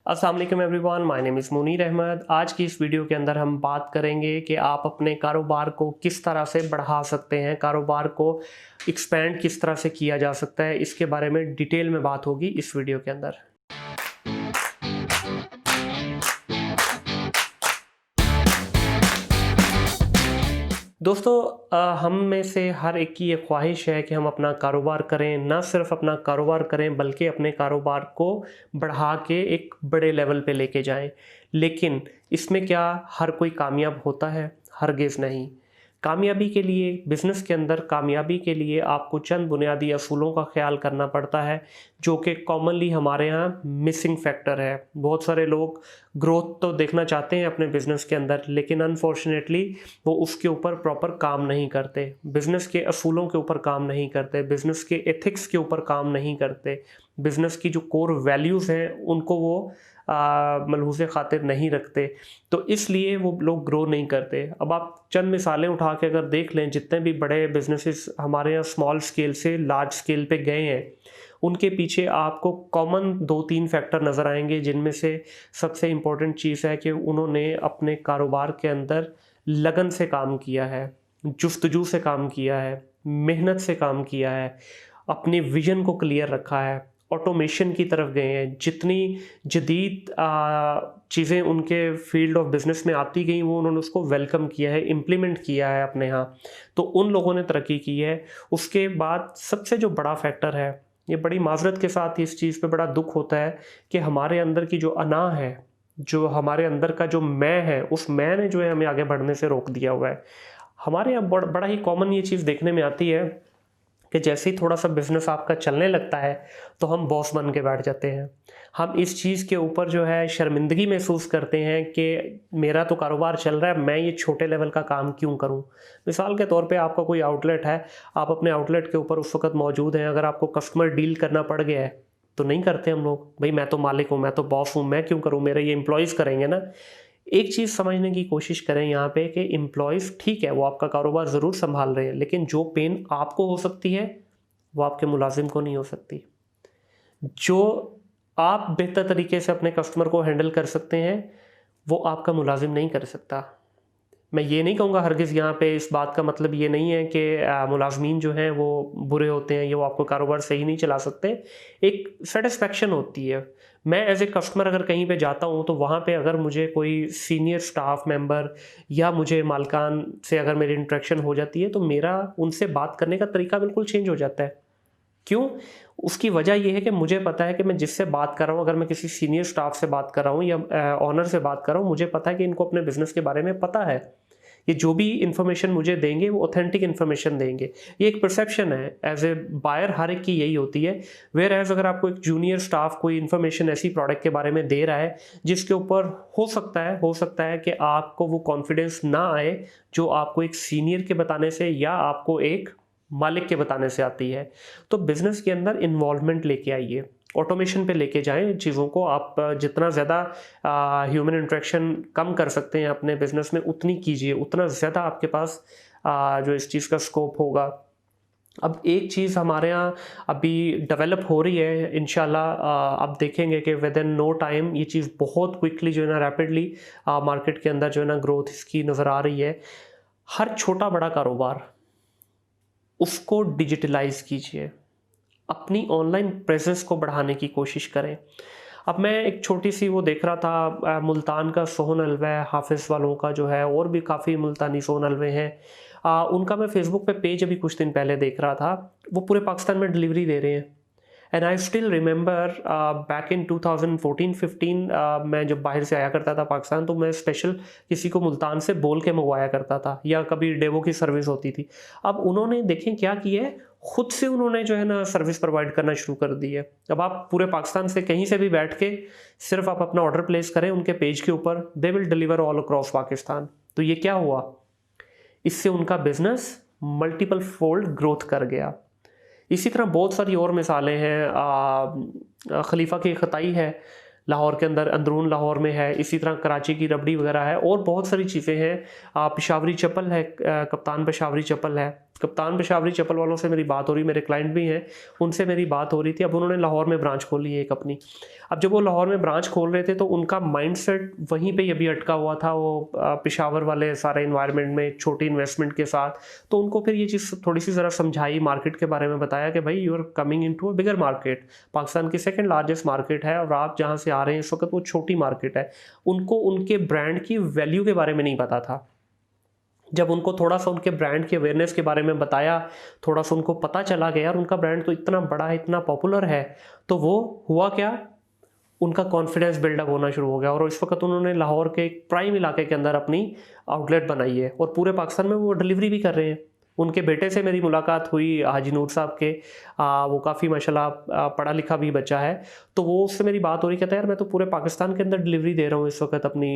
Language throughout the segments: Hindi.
अस्सलाम वालेकुम everyone, my name is Munir Ahmed. आज की इस वीडियो के अंदर हम बात करेंगे कि आप अपने कारोबार को किस तरह से बढ़ा सकते हैं, कारोबार को एक्सपेंड किस तरह से किया जा सकता है। इसके बारे में डिटेल में बात होगी इस वीडियो के अंदर। दोस्तों, हम में से हर एक की ये ख्वाहिश है कि हम अपना कारोबार करें, ना सिर्फ अपना कारोबार करें बल्कि अपने कारोबार को बढ़ा के एक बड़े लेवल पे लेके जाएं। लेकिन इसमें क्या हर कोई कामयाब होता है? हरगिज़ नहीं। कामयाबी के लिए, बिज़नेस के अंदर कामयाबी के लिए आपको चंद बुनियादी असूलों का ख्याल करना पड़ता है, जो कि कॉमनली हमारे यहाँ मिसिंग फैक्टर है। बहुत सारे लोग ग्रोथ तो देखना चाहते हैं अपने बिज़नेस के अंदर, लेकिन अनफॉर्चुनेटली वो उसके ऊपर प्रॉपर काम नहीं करते, बिज़नेस के असूलों के ऊपर काम नहीं करते, बिज़नेस के एथिक्स के ऊपर काम नहीं करते, बिज़नेस की जो कोर वैल्यूज़ हैं उनको वो मलहूज़े खातिर नहीं रखते, तो इसलिए वो लोग ग्रो नहीं करते। अब आप चंद मिसालें उठा के अगर देख लें, जितने भी बड़े बिजनेसेस हमारे यहाँ स्मॉल स्केल से लार्ज स्केल पे गए हैं, उनके पीछे आपको कॉमन 2-3 फैक्टर नज़र आएंगे, जिनमें से सबसे इम्पोर्टेंट चीज़ है कि उन्होंने अपने कारोबार के अंदर लगन से काम किया है, जुस्तजू से काम किया है, मेहनत से काम किया है, अपने विजन को क्लियर रखा है, ऑटोमेशन की तरफ गए हैं। जितनी जदीद चीज़ें उनके फील्ड ऑफ बिज़नेस में आती गई वो उन्होंने उसको वेलकम किया है, इम्प्लीमेंट किया है अपने यहाँ, तो उन लोगों ने तरक्की की है। उसके बाद सबसे जो बड़ा फैक्टर है, ये बड़ी माजरत के साथ इस चीज़ पे बड़ा दुख होता है कि हमारे अंदर की जो अना है, जो हमारे अंदर का जो मैं है, उस मैं ने जो है हमें आगे बढ़ने से रोक दिया हुआ है। हमारे यहाँ बड़ा ही कॉमन ये चीज़ देखने में आती है कि जैसे ही थोड़ा सा बिज़नेस आपका चलने लगता है तो हम बॉस बन के बैठ जाते हैं। हम इस चीज़ के ऊपर जो है शर्मिंदगी महसूस करते हैं कि मेरा तो कारोबार चल रहा है, मैं ये छोटे लेवल का काम क्यों करूं। मिसाल के तौर पे आपका कोई आउटलेट है, आप अपने आउटलेट के ऊपर उस वक्त मौजूद हैं, अगर आपको कस्टमर डील करना पड़ गया है तो नहीं करते हम लोग, भाई मैं तो मालिक हूँ, मैं तो बॉस हूँ, मैं क्यों करूँ, मेरे ये एम्प्लॉयज़ करेंगे ना। एक चीज़ समझने की कोशिश करें यहाँ पे कि एम्प्लॉयज़ ठीक है, वो आपका कारोबार ज़रूर संभाल रहे हैं, लेकिन जो पेन आपको हो सकती है वो आपके मुलाजिम को नहीं हो सकती। जो आप बेहतर तरीके से अपने कस्टमर को हैंडल कर सकते हैं वो आपका मुलाजिम नहीं कर सकता। मैं ये नहीं कहूँगा हरगिज़, यहाँ पे इस बात का मतलब ये नहीं है कि मुलाजमीन जो हैं वो बुरे होते हैं या वो आपको कारोबार सही नहीं चला सकते। एक सेटिस्फेक्शन होती है। मैं एज ए कस्टमर अगर कहीं पे जाता हूँ तो वहाँ पे अगर मुझे कोई सीनियर स्टाफ मेंबर या मुझे मालकान से अगर मेरी इंटरेक्शन हो जाती है तो मेरा उनसे बात करने का तरीका बिल्कुल चेंज हो जाता है। क्यों? उसकी वजह ये है कि मुझे पता है कि मैं जिससे बात कर रहा हूँ, अगर मैं किसी सीनियर स्टाफ से बात कर रहा हूँ या ऑनर से बात कर रहा हूँ, मुझे पता है कि इनको अपने बिजनेस के बारे में पता है। ये जो भी इन्फॉर्मेशन मुझे देंगे वो ऑथेंटिक इन्फॉर्मेशन देंगे। ये एक परसेप्शन है, एज ए बायर हर एक की यही होती है। वेयर एज अगर आपको एक जूनियर स्टाफ कोई इन्फॉर्मेशन ऐसी प्रोडक्ट के बारे में दे रहा है जिसके ऊपर हो सकता है कि आपको वो कॉन्फिडेंस ना आए जो आपको एक सीनियर के बताने से या आपको एक मालिक के बताने से आती है, तो बिजनेस के अंदर इन्वॉल्वमेंट लेके आइए, ऑटोमेशन पे लेके जाएं चीज़ों को। आप जितना ज़्यादा ह्यूमन इंटरेक्शन कम कर सकते हैं अपने बिजनेस में उतनी कीजिए, उतना ज़्यादा आपके पास जो इस चीज़ का स्कोप होगा। अब एक चीज़ हमारे यहाँ अभी डेवलप हो रही है, इंशाल्लाह आप देखेंगे कि विद इन नो टाइम ये चीज़ बहुत क्विकली जो है ना, रैपिडली मार्केट के अंदर जो है ना ग्रोथ इसकी नज़र आ रही है। हर छोटा बड़ा कारोबार उसको डिजिटलाइज कीजिए, अपनी ऑनलाइन प्रेजेंस को बढ़ाने की कोशिश करें। अब मैं एक छोटी सी वो देख रहा था, मुल्तान का सोहन हलवा है, हाफिज़ वालों का जो है, और भी काफ़ी मुल्तानी सोहन हलवे हैं, उनका मैं फेसबुक पे पेज अभी कुछ दिन पहले देख रहा था। वो पूरे पाकिस्तान में डिलीवरी दे रहे हैं। And I still remember back in 2014-15 मैं जब बाहर से आया करता था पाकिस्तान, तो मैं स्पेशल किसी को मुल्तान से बोल के मंगवाया करता था, या कभी डेवो की सर्विस होती थी। अब उन्होंने देखें क्या किया है, खुद से उन्होंने जो है ना सर्विस प्रोवाइड करना शुरू कर दी है। अब आप पूरे पाकिस्तान से कहीं से भी बैठ के सिर्फ आप अपना ऑर्डर प्लेस करें उनके पेज के ऊपर, they will deliver all across Pakistan. तो ये क्या हुआ, इससे उनका बिजनेस मल्टीपल फोल्ड ग्रोथ कर गया। इसी तरह बहुत सारी और मिसालें हैं। खलीफा की खताई है लाहौर के अंदर, अंदरून लाहौर में है। इसी तरह कराची की रबड़ी वगैरह है, और बहुत सारी चीज़ें हैं। पेशावरी चप्पल है, कप्तान पेशावरी चप्पल है, कप्तान पेशावरी चप्पल वालों से मेरी बात हो रही, मेरे क्लाइंट भी हैं, उनसे मेरी बात हो रही थी। अब उन्होंने लाहौर में ब्रांच खोली है एक अपनी। अब जब वो लाहौर में ब्रांच खोल रहे थे तो उनका माइंडसेट वहीं पे ही अभी अटका हुआ था, वो पेशावर वाले सारे इन्वायरमेंट में छोटी इन्वेस्टमेंट के साथ। तो उनको फिर ये चीज़ थोड़ी सी ज़रा समझाई, मार्केट के बारे में बताया कि भाई you are coming into a bigger market, Pakistan की सेकंड लार्जेस्ट मार्केट है और आप जहाँ से आ रहे हैं इस वक्त वो छोटी मार्केट है। उनको उनके ब्रांड की वैल्यू के बारे में नहीं पता था। जब उनको थोड़ा सा उनके ब्रांड के अवेयरनेस के बारे में बताया, थोड़ा सा उनको पता चला कि यार उनका ब्रांड तो इतना बड़ा है, इतना पॉपुलर है, तो वो हुआ क्या, उनका कॉन्फिडेंस बिल्डअप होना शुरू हो गया। और इस वक्त उन्होंने लाहौर के एक प्राइम इलाके के अंदर अपनी आउटलेट बनाई है और पूरे पाकिस्तान में वो डिलीवरी भी कर रहे हैं। उनके बेटे से मेरी मुलाकात हुई, हाजी नूर साहब के, वो काफ़ी माशाल्लाह पढ़ा लिखा भी बच्चा है। तो वो उससे मेरी बात हो रही, कहता है यार मैं तो पूरे पाकिस्तान के अंदर डिलीवरी दे रहा हूँ इस वक्त अपनी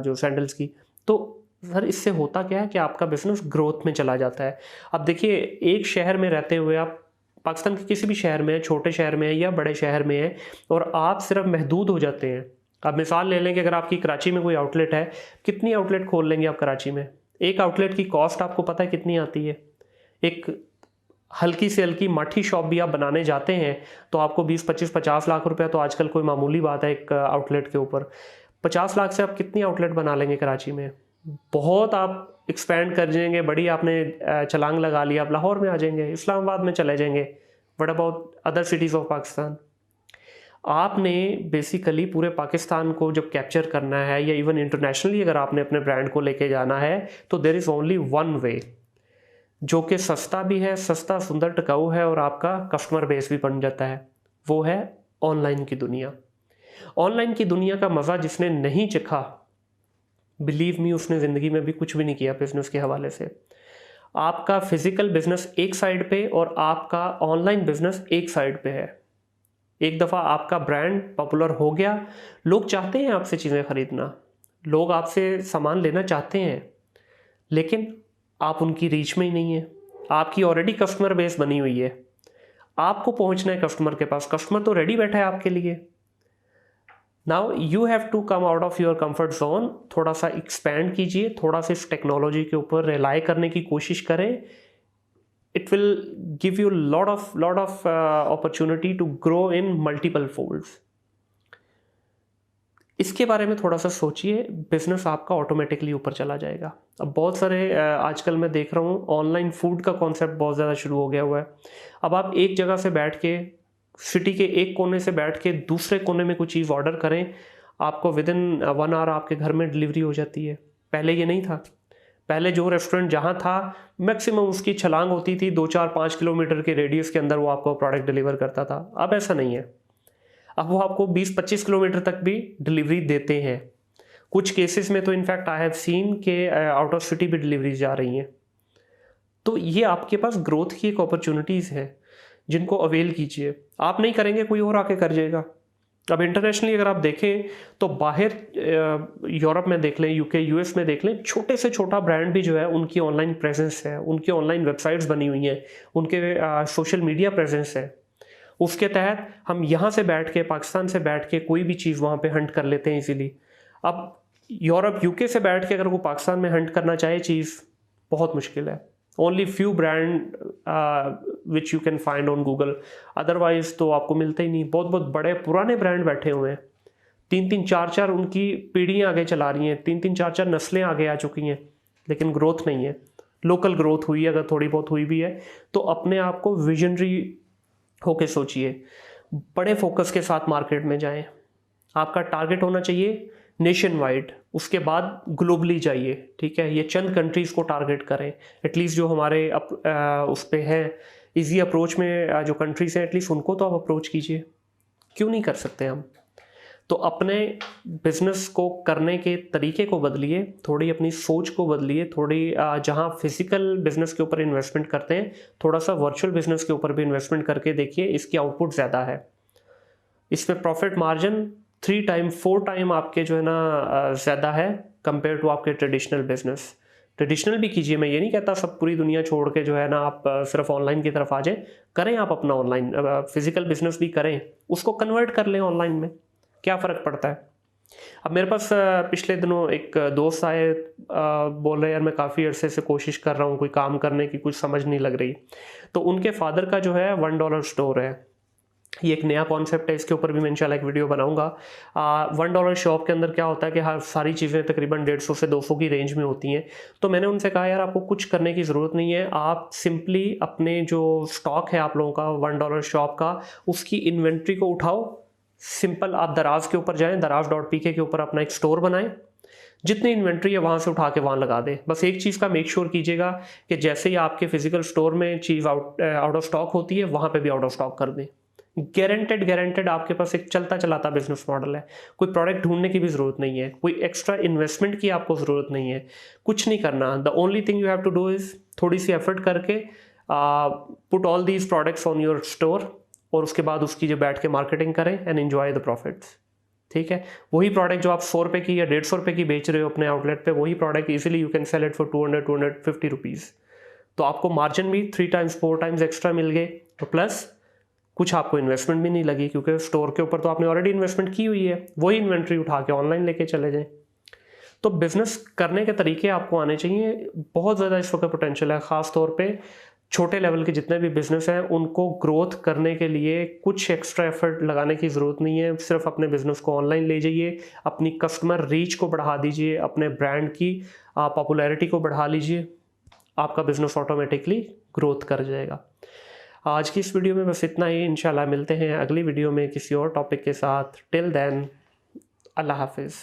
जो सैंडल्स की। तो सर इससे होता क्या है कि आपका बिजनेस ग्रोथ में चला जाता है। अब देखिए, एक शहर में रहते हुए आप पाकिस्तान के किसी भी शहर में, छोटे शहर में या बड़े शहर में है, और आप सिर्फ महदूद हो जाते हैं। अब मिसाल ले लें कि अगर आपकी कराची में कोई आउटलेट है, कितनी आउटलेट खोल लेंगे आप कराची में? एक आउटलेट की कॉस्ट आपको पता है कितनी आती है? एक हल्की से हल्की माठी शॉप भी आप बनाने जाते हैं तो आपको 20-25-50 लाख रुपया तो आजकल कोई मामूली बात है एक आउटलेट के ऊपर। 50 लाख से आप कितनी आउटलेट बना लेंगे कराची में? बहुत आप एक्सपैंड कर जाएंगे, बड़ी आपने छलांग लगा लिया, आप लाहौर में आ जाएंगे, इस्लामाबाद में चले जाएंगे, what about other cities of Pakistan. आपने बेसिकली पूरे पाकिस्तान को जब कैप्चर करना है या इवन इंटरनेशनली अगर आपने अपने ब्रांड को लेके जाना है, तो there is only one way, जो कि सस्ता भी है, सस्ता सुंदर टिकाऊ है और आपका कस्टमर बेस भी बन जाता है। वो है ऑनलाइन की दुनिया। ऑनलाइन की दुनिया का मज़ा जिसने नहीं चखा, बिलीव मी, उसने ज़िंदगी में भी कुछ भी नहीं किया बिजनेस के हवाले से। आपका फिजिकल बिजनेस एक साइड पे और आपका ऑनलाइन बिजनेस एक साइड पे है। एक दफ़ा आपका ब्रांड पॉपुलर हो गया, लोग चाहते हैं आपसे चीज़ें ख़रीदना, लोग आपसे सामान लेना चाहते हैं, लेकिन आप उनकी रीच में ही नहीं है। आपकी ऑलरेडी कस्टमर बेस बनी हुई है, आपको पहुंचना है कस्टमर के पास, कस्टमर तो रेडी बैठा है आपके लिए। Now you have to come out of your comfort zone, थोड़ा सा एक्सपैंड कीजिए, थोड़ा सा इस टेक्नोलॉजी के ऊपर रिलाई करने की कोशिश करें। It will give you lot of opportunity to grow in multiple folds. इसके बारे में थोड़ा सा सोचिए, बिजनेस आपका ऑटोमेटिकली ऊपर चला जाएगा। अब बहुत सारे आजकल मैं देख रहा हूँ ऑनलाइन फूड का कॉन्सेप्ट बहुत ज़्यादा शुरू हो गया हुआ है। अब आप एक जगह से बैठ के, सिटी के एक कोने से बैठ के दूसरे कोने में कोई चीज़ ऑर्डर करें, आपको विद इन 1 आवर आपके घर में डिलीवरी हो जाती है। पहले ये नहीं था। पहले जो रेस्टोरेंट जहाँ था, मैक्सिमम उसकी छलांग होती थी 2-4-5 किलोमीटर के रेडियस के अंदर वो आपको प्रोडक्ट डिलीवर करता था। अब ऐसा नहीं है, अब वो आपको 20-25 किलोमीटर तक भी डिलीवरी देते हैं। कुछ केसेस में तो इनफैक्ट आई हैव सीन के आउट ऑफ सिटी भी डिलीवरी जा रही हैं। तो ये आपके पास ग्रोथ की एक अपॉर्चुनिटीज़ है जिनको अवेल कीजिए। आप नहीं करेंगे, कोई और आके कर जाएगा। अब इंटरनेशनली अगर आप देखें तो बाहर यूरोप में देख लें, यूके यूएस में देख लें, छोटे से छोटा ब्रांड भी जो है उनकी ऑनलाइन प्रेजेंस है, उनकी ऑनलाइन वेबसाइट्स बनी हुई हैं, उनके सोशल मीडिया प्रेजेंस है। उसके तहत हम यहाँ से बैठ के, पाकिस्तान से बैठ के कोई भी चीज़ वहाँ पे हंट कर लेते हैं इजीली। अब यूरोप यूके से बैठ के अगर वो पाकिस्तान में हंट करना चाहे चीज़, बहुत मुश्किल है। Only few brand which you can find on Google, otherwise तो आपको मिलते ही नहीं। बहुत बहुत बड़े पुराने ब्रांड बैठे हुए हैं, 3-3 4-4 उनकी पीढ़ियाँ आगे चला रही हैं, 3-3 4-4 नस्लें आगे आ चुकी हैं, लेकिन ग्रोथ नहीं है। लोकल ग्रोथ हुई है, अगर थोड़ी बहुत हुई भी है तो अपने आप को विजनरी होके सोचिए, बड़े फोकस के साथ मार्केट में जाएं। आपका टारगेट होना चाहिए नेशन वाइड, उसके बाद ग्लोबली जाइए। ठीक है, ये चंद कंट्रीज़ को टारगेट करें, एटलीस्ट जो हमारे उस पे है इजी अप्रोच में जो कंट्रीज़ हैं, एटलीस्ट उनको तो आप अप्रोच कीजिए। क्यों नहीं कर सकते हम? तो अपने बिजनेस को करने के तरीके को बदलिए, थोड़ी अपनी सोच को बदलिए, थोड़ी जहां फिजिकल बिजनेस के ऊपर इन्वेस्टमेंट करते हैं, थोड़ा सा वर्चुअल बिजनेस के ऊपर भी इन्वेस्टमेंट करके देखिए, इसकी आउटपुट ज़्यादा है। इसमें प्रॉफिट मार्जिन 3 टाइम 4 टाइम आपके जो है ना ज़्यादा है कंपेयर टू आपके ट्रेडिशनल बिजनेस। ट्रेडिशनल भी कीजिए, मैं ये नहीं कहता सब पूरी दुनिया छोड़ के जो है ना आप सिर्फ ऑनलाइन की तरफ आ जाएं। करें आप अपना ऑनलाइन फिजिकल बिजनेस भी करें, उसको कन्वर्ट कर लें ऑनलाइन में, क्या फ़र्क पड़ता है। अब मेरे पास पिछले दिनों एक दोस्त आए, बोल रहे यार मैं काफ़ी अरसे से कोशिश कर रहा हूँ कोई काम करने की, कुछ समझ नहीं लग रही। तो उनके फादर का जो है $1 स्टोर है। ये एक नया कॉन्सेप्ट है, इसके ऊपर भी मैं इंशाल्लाह एक वीडियो बनाऊंगा। $1 शॉप के अंदर क्या होता है कि हर सारी चीज़ें तकरीबन 150 से 200 की रेंज में होती हैं। तो मैंने उनसे कहा यार आपको कुछ करने की ज़रूरत नहीं है, आप सिंपली अपने जो स्टॉक है आप लोगों का $1 शॉप का, उसकी इन्वेंट्री को उठाओ। सिंपल आप दराज के ऊपर जाएं, दराज.pk के ऊपर अपना एक स्टोर बनाएं, जितनी इन्वेंट्री है वहाँ से उठा के वहाँ लगा दें। बस एक चीज़ का मेक श्योर कीजिएगा कि जैसे ही आपके फिजिकल स्टोर में चीज़ आउट ऑफ स्टॉक होती है, वहाँ पे भी आउट ऑफ स्टॉक कर दें। गारंटेड आपके पास एक चलता चलाता बिजनेस मॉडल है। कोई प्रोडक्ट ढूंढने की भी ज़रूरत नहीं है, कोई एक्स्ट्रा इन्वेस्टमेंट की आपको ज़रूरत नहीं है, कुछ नहीं करना। The only thing you have to do is थोड़ी सी एफर्ट करके put all these products on your store, और उसके बाद उसकी जो बैठ के मार्केटिंग करें एंड एंजॉय द प्रॉफिट्स। ठीक है, वही प्रोडक्ट जो आप 100 रुपये की या 150 रुपये की बेच रहे हो अपने आउटलेट पे, वही product easily you can sell it for 200-250 rupees. तो आपको मार्जिन भी 3 टाइम्स 4 टाइम्स एक्स्ट्रा मिल गए, तो प्लस कुछ आपको इन्वेस्टमेंट भी नहीं लगी, क्योंकि स्टोर के ऊपर तो आपने ऑलरेडी इन्वेस्टमेंट की हुई है। वही इन्वेंट्री उठा के ऑनलाइन लेके चले जाएं। तो बिजनेस करने के तरीके आपको आने चाहिए। बहुत ज़्यादा इस वक्त पोटेंशियल है, ख़ास तौर पे छोटे लेवल के जितने भी बिजनेस हैं उनको ग्रोथ करने के लिए कुछ एक्स्ट्रा एफर्ट लगाने की ज़रूरत नहीं है। सिर्फ अपने बिजनेस को ऑनलाइन ले जाइए, अपनी कस्टमर रीच को बढ़ा दीजिए, अपने ब्रांड की पॉपुलैरिटी को बढ़ा लीजिए, आपका बिजनेस ऑटोमेटिकली ग्रोथ कर जाएगा। आज की इस वीडियो में बस इतना ही। इंशाल्लाह मिलते हैं अगली वीडियो में किसी और टॉपिक के साथ। टिल देन, अल्लाह हाफिज़।